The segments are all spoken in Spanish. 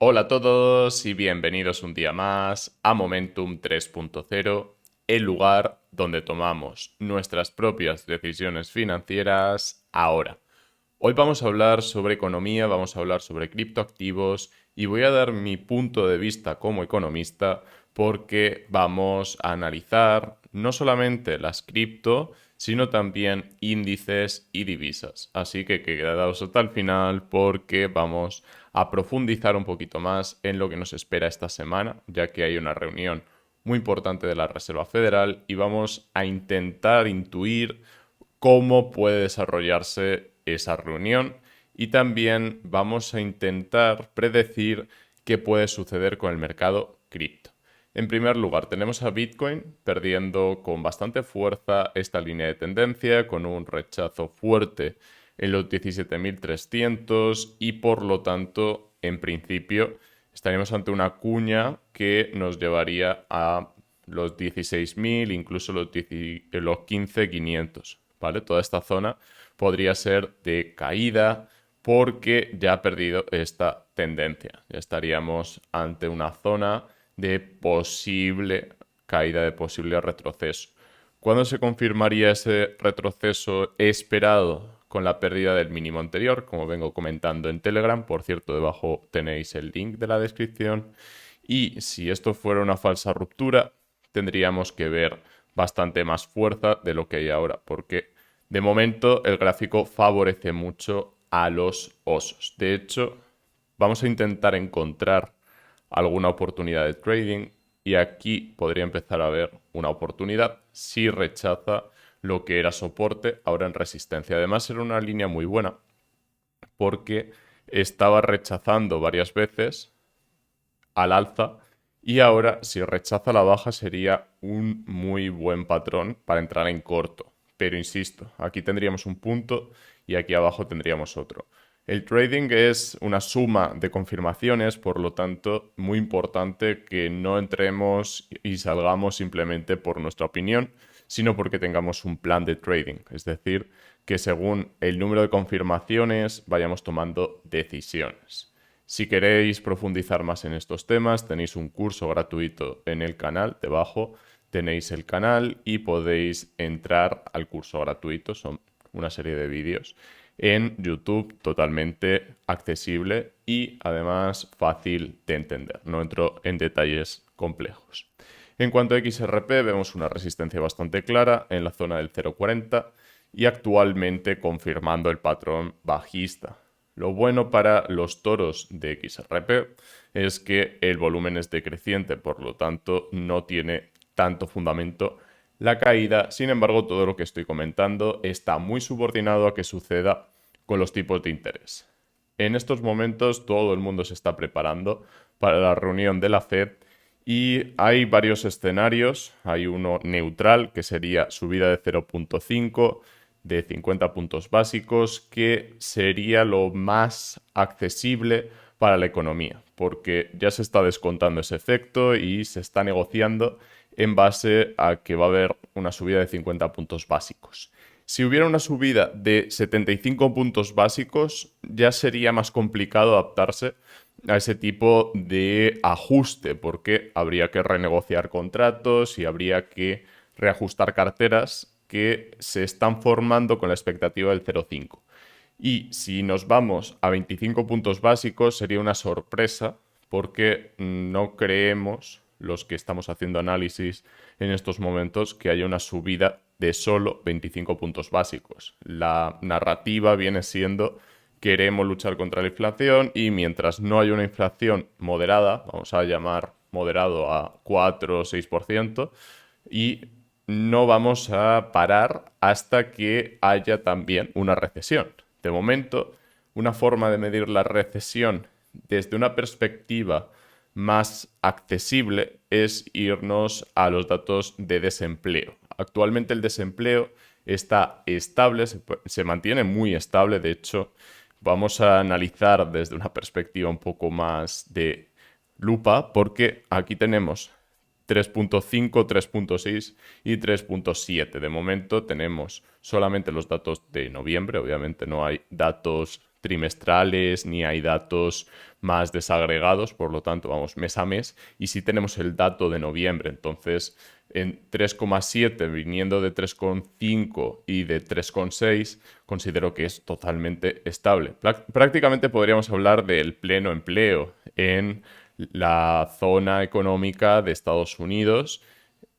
Hola a todos y bienvenidos un día más a Momentum 3.0, el lugar donde tomamos nuestras propias decisiones financieras ahora. Hoy vamos a hablar sobre economía, vamos a hablar sobre criptoactivos y voy a dar mi punto de vista como economista porque vamos a analizar no solamente las cripto, sino también índices y divisas. Así que quedaos hasta el final porque vamos a profundizar un poquito más en lo que nos espera esta semana, ya que hay una reunión muy importante de la Reserva Federal y vamos a intentar intuir cómo puede desarrollarse esa reunión y también vamos a intentar predecir qué puede suceder con el mercado cripto. En primer lugar, tenemos a Bitcoin perdiendo con bastante fuerza esta línea de tendencia, con un rechazo fuerte en los 17.300 y por lo tanto, en principio, estaríamos ante una cuña que nos llevaría a los 16.000, incluso los 15.500, ¿vale? Toda esta zona podría ser de caída porque ya ha perdido esta tendencia. Ya estaríamos ante una zona de posible caída, de posible retroceso. ¿Cuándo se confirmaría ese retroceso esperado con la pérdida del mínimo anterior? Como vengo comentando en Telegram, por cierto, debajo tenéis el link de la descripción. Y si esto fuera una falsa ruptura, tendríamos que ver bastante más fuerza de lo que hay ahora, porque de momento el gráfico favorece mucho a los osos. De hecho, vamos a intentar encontrar alguna oportunidad de trading y aquí podría empezar a ver una oportunidad si rechaza lo que era soporte, ahora en resistencia. Además era una línea muy buena porque estaba rechazando varias veces al alza y ahora si rechaza la baja sería un muy buen patrón para entrar en corto. Pero insisto, aquí tendríamos un punto y aquí abajo tendríamos otro. El trading es una suma de confirmaciones, por lo tanto, muy importante que no entremos y salgamos simplemente por nuestra opinión, sino porque tengamos un plan de trading. Es decir, que según el número de confirmaciones vayamos tomando decisiones. Si queréis profundizar más en estos temas, tenéis un curso gratuito en el canal, debajo tenéis el canal y podéis entrar al curso gratuito, son una serie de vídeos en YouTube totalmente accesible y además fácil de entender. No entro en detalles complejos. En cuanto a XRP, vemos una resistencia bastante clara en la zona del 0,40 y actualmente confirmando el patrón bajista. Lo bueno para los toros de XRP es que el volumen es decreciente, por lo tanto no tiene tanto fundamento la caída. Sin embargo, todo lo que estoy comentando está muy subordinado a que suceda con los tipos de interés. En estos momentos todo el mundo se está preparando para la reunión de la Fed y hay varios escenarios. Hay uno neutral, que sería subida de 0,5 de 50 puntos básicos, que sería lo más accesible para la economía, porque ya se está descontando ese efecto y se está negociando en base a que va a haber una subida de 50 puntos básicos. Si hubiera una subida de 75 puntos básicos, ya sería más complicado adaptarse a ese tipo de ajuste, porque habría que renegociar contratos y habría que reajustar carteras que se están formando con la expectativa del 0,5. Y si nos vamos a 25 puntos básicos, sería una sorpresa porque no creemos, los que estamos haciendo análisis en estos momentos, que haya una subida de solo 25 puntos básicos. La narrativa viene siendo queremos luchar contra la inflación y mientras no haya una inflación moderada, vamos a llamar moderado a 4 o 6%, y no vamos a parar hasta que haya también una recesión. De momento, una forma de medir la recesión desde una perspectiva más accesible es irnos a los datos de desempleo. Actualmente el desempleo está estable, se mantiene muy estable, de hecho, vamos a analizar desde una perspectiva un poco más de lupa, porque aquí tenemos 3.5, 3.6 y 3.7. De momento tenemos solamente los datos de noviembre, obviamente no hay datos trimestrales ni hay datos más desagregados, por lo tanto vamos mes a mes, y sí tenemos el dato de noviembre, entonces en 3,7 viniendo de 3,5 y de 3,6 considero que es totalmente estable. Prácticamente podríamos hablar del pleno empleo en la zona económica de Estados Unidos.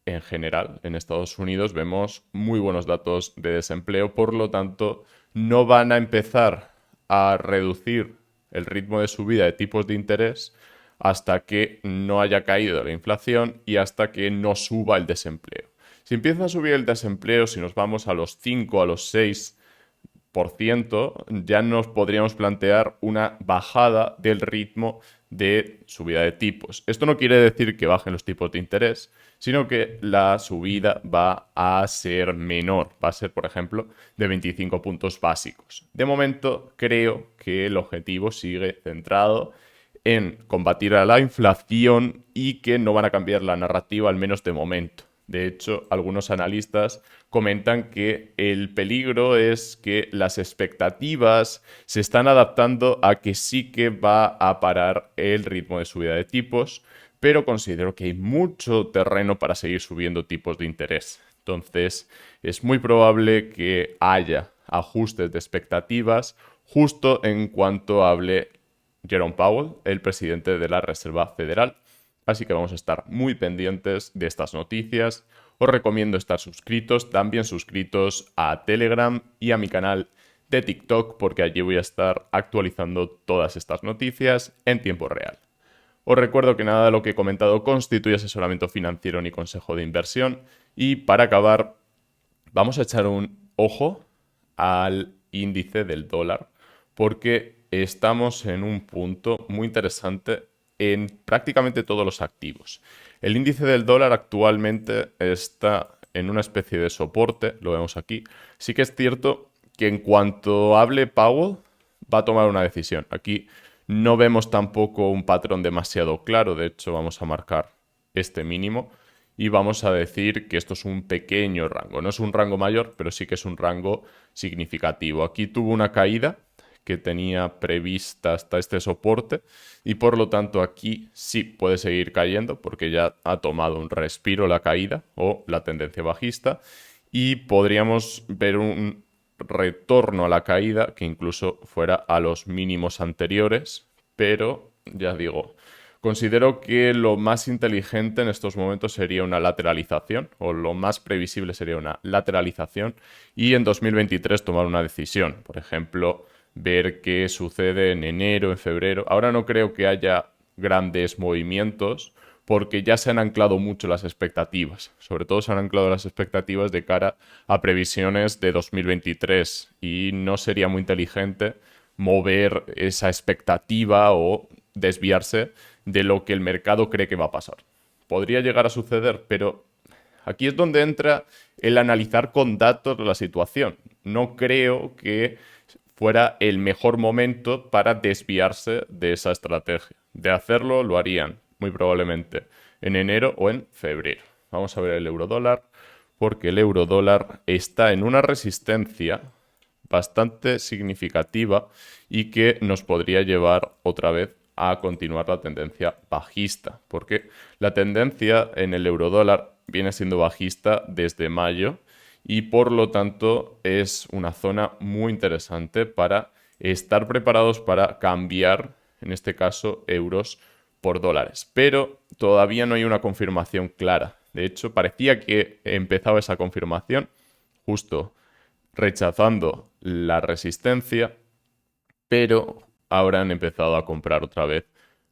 En general, en Estados Unidos vemos muy buenos datos de desempleo, por lo tanto, no van a empezar a reducir el ritmo de subida de tipos de interés hasta que no haya caído la inflación y hasta que no suba el desempleo. Si empieza a subir el desempleo, si nos vamos a los 5, a los 6%, ya nos podríamos plantear una bajada del ritmo de subida de tipos. Esto no quiere decir que bajen los tipos de interés, sino que la subida va a ser menor. Va a ser, por ejemplo, de 25 puntos básicos. De momento, creo que el objetivo sigue centrado en combatir a la inflación y que no van a cambiar la narrativa, al menos de momento. De hecho, algunos analistas comentan que el peligro es que las expectativas se están adaptando a que sí que va a parar el ritmo de subida de tipos, pero considero que hay mucho terreno para seguir subiendo tipos de interés. Entonces, es muy probable que haya ajustes de expectativas justo en cuanto hable Jerome Powell, el presidente de la Reserva Federal. Así que vamos a estar muy pendientes de estas noticias. Os recomiendo estar suscritos, también suscritos a Telegram y a mi canal de TikTok, porque allí voy a estar actualizando todas estas noticias en tiempo real. Os recuerdo que nada de lo que he comentado constituye asesoramiento financiero ni consejo de inversión. Y para acabar, vamos a echar un ojo al índice del dólar, porque estamos en un punto muy interesante en prácticamente todos los activos. El índice del dólar actualmente está en una especie de soporte, lo vemos aquí. Sí que es cierto que en cuanto hable Powell, va a tomar una decisión. Aquí no vemos tampoco un patrón demasiado claro, de hecho vamos a marcar este mínimo y vamos a decir que esto es un pequeño rango. No es un rango mayor, pero sí que es un rango significativo. Aquí tuvo una caída que tenía prevista hasta este soporte y por lo tanto aquí sí puede seguir cayendo porque ya ha tomado un respiro la caída o la tendencia bajista y podríamos ver un retorno a la caída que incluso fuera a los mínimos anteriores, pero ya digo, considero que lo más inteligente en estos momentos sería una lateralización, o lo más previsible sería una lateralización, y en 2023 tomar una decisión. Por ejemplo, ver qué sucede en enero, en febrero. Ahora no creo que haya grandes movimientos porque ya se han anclado mucho las expectativas. Sobre todo se han anclado las expectativas de cara a previsiones de 2023 y no sería muy inteligente mover esa expectativa o desviarse de lo que el mercado cree que va a pasar. Podría llegar a suceder, pero aquí es donde entra el analizar con datos la situación. No creo que fuera el mejor momento para desviarse de esa estrategia. De hacerlo, lo harían muy probablemente en enero o en febrero. Vamos a ver el eurodólar, porque el eurodólar está en una resistencia bastante significativa y que nos podría llevar otra vez a continuar la tendencia bajista, porque la tendencia en el eurodólar viene siendo bajista desde mayo y por lo tanto es una zona muy interesante para estar preparados para cambiar, en este caso, euros por dólares. Pero todavía no hay una confirmación clara. De hecho, parecía que empezaba esa confirmación justo rechazando la resistencia, pero ahora han empezado a comprar otra vez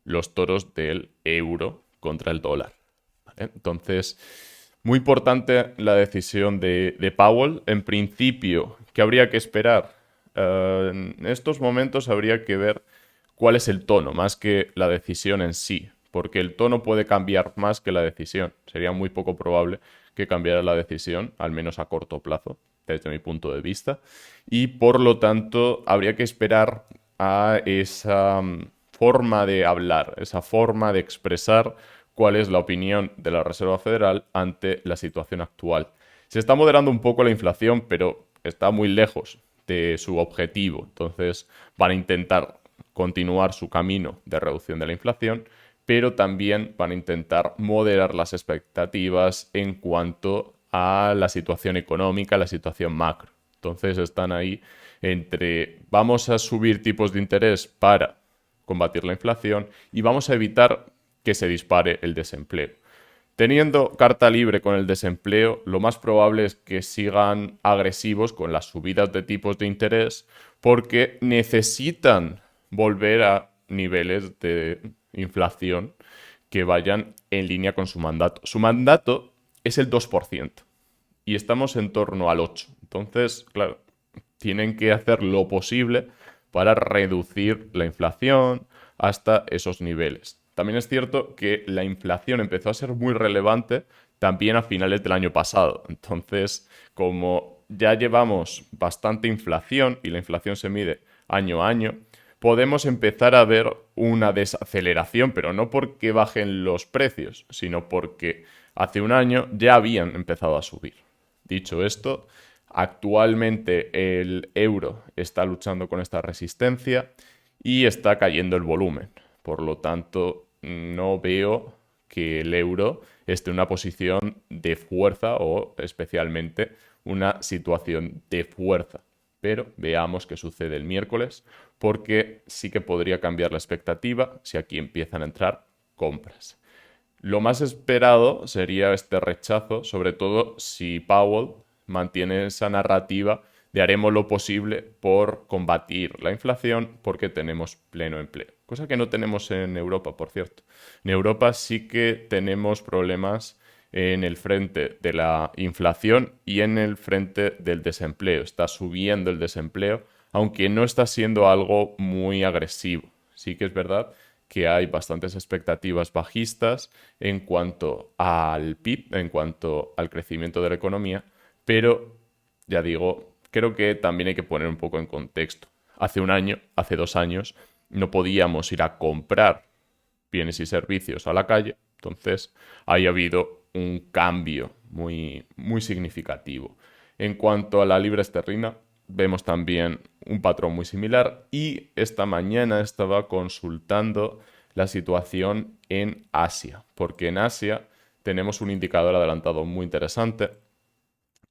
los toros del euro contra el dólar. ¿Vale? Entonces, muy importante la decisión de Powell. En principio, ¿qué habría que esperar? En estos momentos habría que ver cuál es el tono, más que la decisión en sí, porque el tono puede cambiar más que la decisión. Sería muy poco probable que cambiara la decisión, al menos a corto plazo, desde mi punto de vista, y por lo tanto habría que esperar a esa forma de hablar, esa forma de expresar cuál es la opinión de la Reserva Federal ante la situación actual. Se está moderando un poco la inflación, pero está muy lejos de su objetivo. Entonces van a intentar continuar su camino de reducción de la inflación, pero también van a intentar moderar las expectativas en cuanto a la situación económica, la situación macro. Entonces están ahí entre vamos a subir tipos de interés para combatir la inflación y vamos a evitar que se dispare el desempleo. Teniendo carta libre con el desempleo, lo más probable es que sigan agresivos con las subidas de tipos de interés porque necesitan volver a niveles de inflación que vayan en línea con su mandato. Su mandato es el 2% y estamos en torno al 8%. Entonces, claro, tienen que hacer lo posible para reducir la inflación hasta esos niveles. También es cierto que la inflación empezó a ser muy relevante también a finales del año pasado. Entonces, como ya llevamos bastante inflación y la inflación se mide año a año, podemos empezar a ver una desaceleración, pero no porque bajen los precios, sino porque hace un año ya habían empezado a subir. Dicho esto, actualmente el euro está luchando con esta resistencia y está cayendo el volumen. Por lo tanto, no veo que el euro esté en una posición de fuerza o especialmente una situación de fuerza. Pero veamos qué sucede el miércoles, porque sí que podría cambiar la expectativa si aquí empiezan a entrar compras. Lo más esperado sería este rechazo, sobre todo si Powell mantiene esa narrativa de haremos lo posible por combatir la inflación porque tenemos pleno empleo. Cosa que no tenemos en Europa, por cierto. En Europa sí que tenemos problemas en el frente de la inflación y en el frente del desempleo. Está subiendo el desempleo, aunque no está siendo algo muy agresivo. Sí que es verdad que hay bastantes expectativas bajistas en cuanto al PIB, en cuanto al crecimiento de la economía, pero ya digo, creo que también hay que poner un poco en contexto. Hace un año, hace 2 años, no podíamos ir a comprar bienes y servicios a la calle, entonces ahí ha habido un cambio muy, muy significativo. En cuanto a la libra esterlina, vemos también un patrón muy similar y esta mañana estaba consultando la situación en Asia, porque en Asia tenemos un indicador adelantado muy interesante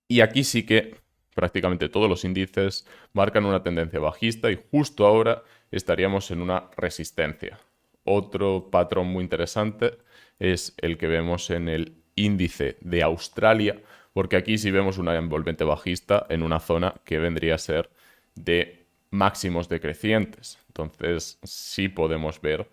y aquí sí que prácticamente todos los índices marcan una tendencia bajista y justo ahora estaríamos en una resistencia. Otro patrón muy interesante es el que vemos en el índice de Australia, porque aquí sí vemos una envolvente bajista en una zona que vendría a ser de máximos decrecientes. Entonces sí podemos ver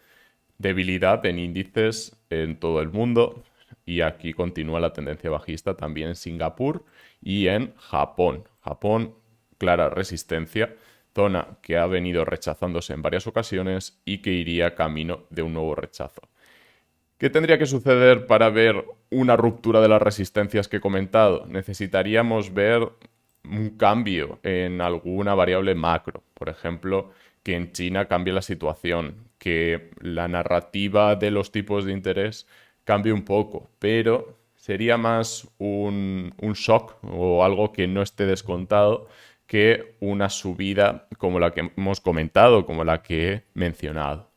debilidad en índices en todo el mundo y aquí continúa la tendencia bajista también en Singapur y en Japón. Japón, clara resistencia, zona que ha venido rechazándose en varias ocasiones y que iría camino de un nuevo rechazo. ¿Qué tendría que suceder para ver una ruptura de las resistencias que he comentado? Necesitaríamos ver un cambio en alguna variable macro. Por ejemplo, que en China cambie la situación, que la narrativa de los tipos de interés cambie un poco, pero sería más un shock o algo que no esté descontado que una subida como la que hemos comentado, como la que he mencionado.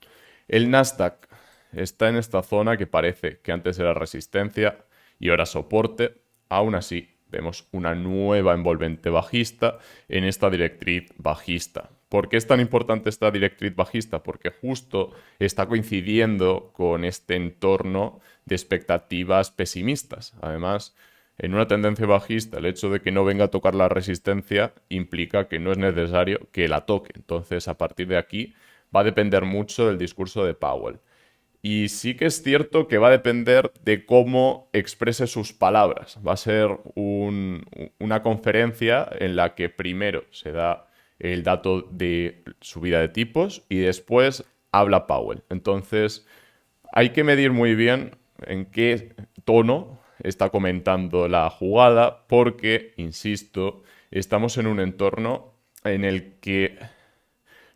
El Nasdaq está en esta zona que parece que antes era resistencia y ahora soporte. Aún así, vemos una nueva envolvente bajista en esta directriz bajista. ¿Por qué es tan importante esta directriz bajista? Porque justo está coincidiendo con este entorno de expectativas pesimistas. Además, en una tendencia bajista, el hecho de que no venga a tocar la resistencia implica que no es necesario que la toque. Entonces, a partir de aquí, va a depender mucho del discurso de Powell. Y sí que es cierto que va a depender de cómo exprese sus palabras. Va a ser una conferencia en la que primero se da el dato de subida de tipos y después habla Powell. Entonces, hay que medir muy bien en qué tono está comentando la jugada porque, insisto, estamos en un entorno en el que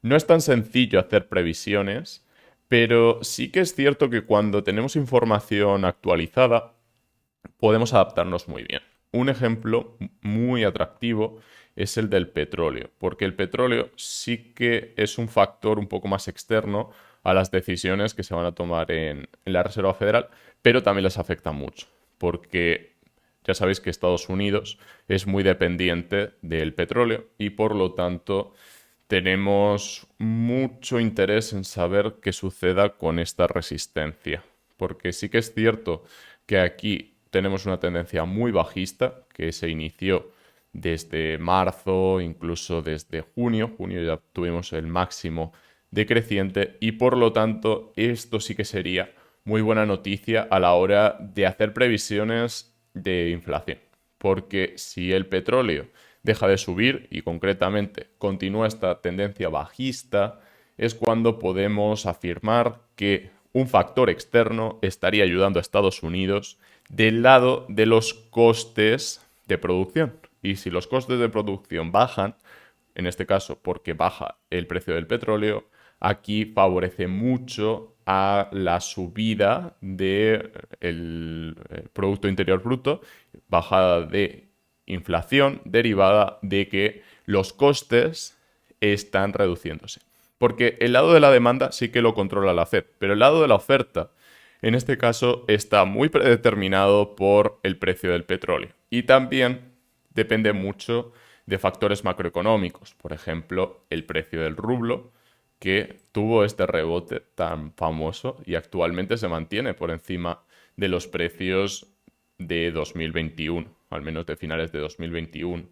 no es tan sencillo hacer previsiones, pero sí que es cierto que cuando tenemos información actualizada podemos adaptarnos muy bien. Un ejemplo muy atractivo es el del petróleo, porque el petróleo sí que es un factor un poco más externo a las decisiones que se van a tomar en la Reserva Federal, pero también les afecta mucho, porque ya sabéis que Estados Unidos es muy dependiente del petróleo y por lo tanto tenemos mucho interés en saber qué suceda con esta resistencia, porque sí que es cierto que aquí tenemos una tendencia muy bajista que se inició desde marzo, incluso desde junio. Junio ya tuvimos el máximo decreciente y por lo tanto esto sí que sería muy buena noticia a la hora de hacer previsiones de inflación. Porque si el petróleo deja de subir y concretamente continúa esta tendencia bajista, es cuando podemos afirmar que un factor externo estaría ayudando a Estados Unidos del lado de los costes de producción. Y si los costes de producción bajan, en este caso porque baja el precio del petróleo, aquí favorece mucho a la subida del Producto Interior Bruto, bajada de inflación derivada de que los costes están reduciéndose. Porque el lado de la demanda sí que lo controla la Fed, pero el lado de la oferta, en este caso, está muy predeterminado por el precio del petróleo. Y también depende mucho de factores macroeconómicos, por ejemplo, el precio del rublo, que tuvo este rebote tan famoso y actualmente se mantiene por encima de los precios de 2021, al menos de finales de 2021.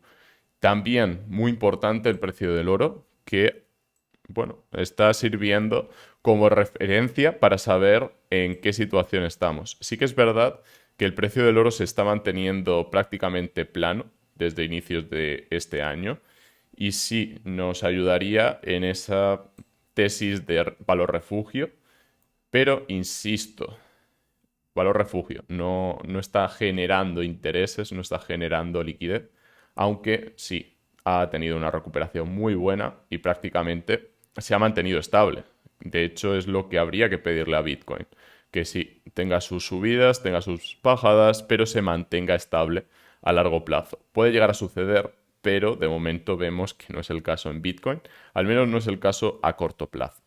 También muy importante el precio del oro, que bueno, está sirviendo como referencia para saber en qué situación estamos. Sí que es verdad que el precio del oro se está manteniendo prácticamente plano desde inicios de este año y sí nos ayudaría en esa tesis de valor refugio, pero insisto, valor refugio no está generando intereses, no está generando liquidez, aunque sí ha tenido una recuperación muy buena y prácticamente se ha mantenido estable. De hecho, es lo que habría que pedirle a Bitcoin, que sí tenga sus subidas, tenga sus bajadas, pero se mantenga estable a largo plazo. Puede llegar a suceder, pero de momento vemos que no es el caso en Bitcoin, al menos no es el caso a corto plazo.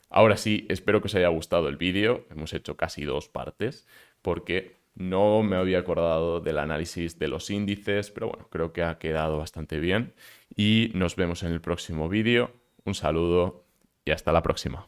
Ahora sí, espero que os haya gustado el vídeo. Hemos hecho casi 2 partes porque no me había acordado del análisis de los índices, pero bueno, creo que ha quedado bastante bien y nos vemos en el próximo vídeo. Un saludo y hasta la próxima.